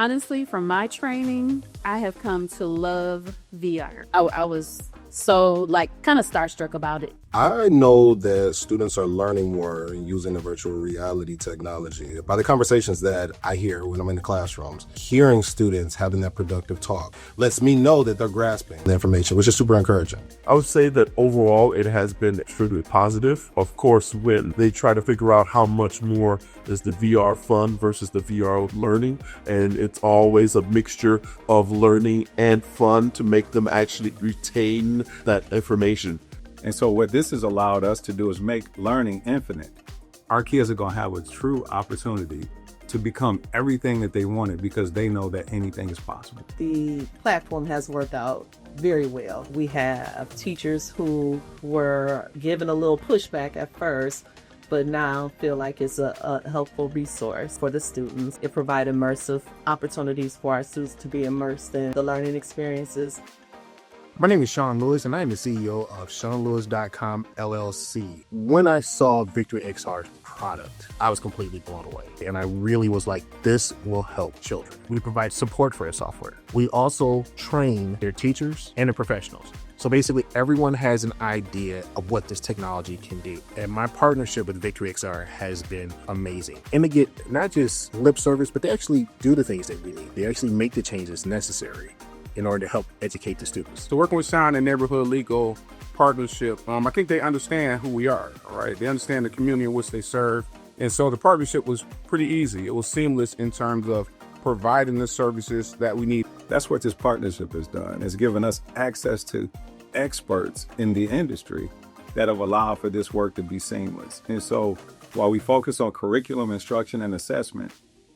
Honestly, from my training, I have come to love VR. I was so kind of starstruck about it. I know that students are learning more using the virtual reality technology. By the conversations that I hear when I'm in the classrooms, hearing students having that productive talk lets me know that they're grasping the information, which is super encouraging. I would say that overall it has been extremely positive. Of course, when they try to figure out how much more is the VR fun versus the VR learning, and it's always a mixture of learning and fun to make them actually retain that information. And so what this has allowed us to do is make learning infinite. Our kids are going to have a true opportunity to become everything that they wanted because they know that anything is possible. The platform has worked out very well. We have teachers who were given a little pushback at first, but now feel like it's a helpful resource for the students. It provides immersive opportunities for our students to be immersed in the learning experiences. My name is Sean Lewis, and I am the CEO of SeanLewis.com LLC. When I saw VictoryXR's product, I was completely blown away. And I really was like, this will help children. We provide support for their software. We also train their teachers and their professionals. So basically, everyone has an idea of what this technology can do. And my partnership with VictoryXR has been amazing. And they get not just lip service, but they actually do the things that we need. They actually make the changes necessary in order to help educate the students. So working with Sean and Neighborhood Legal Partnership, I think they understand who we are, all right? They understand the community in which they serve. And so the partnership was pretty easy. It was seamless in terms of providing the services that we need. That's what this partnership has done. It's given us access to experts in the industry that have allowed for this work to be seamless. And so while we focus on curriculum instruction and assessment,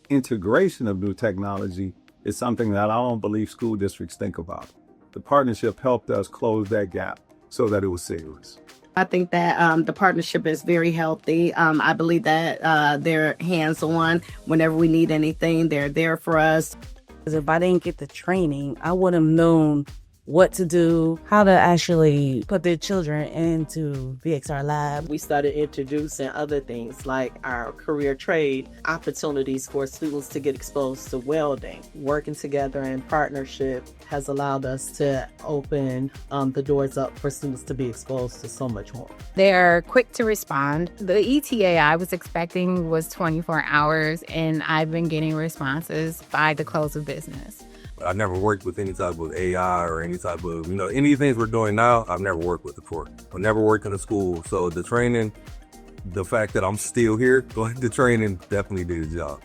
integration of new technology is something that I don't believe school districts think about. The partnership helped us close that gap so that it was seamless. I think that the partnership is very healthy. I believe that they're hands-on. Whenever we need anything, they're there for us. If I didn't get the training, I would have known what to do, how to actually put their children into VXR Lab. We started introducing other things like our career trade opportunities for students to get exposed to welding. Working together in partnership has allowed us to open the doors up for students to be exposed to so much more. They're quick to respond. The ETA I was expecting was 24 hours, and I've been getting responses by the close of business. I never worked with any type of AI or any type of, any of the things we're doing now, I've never worked with before. I've never worked in a school. So the training, the fact that I'm still here going to training definitely did the job.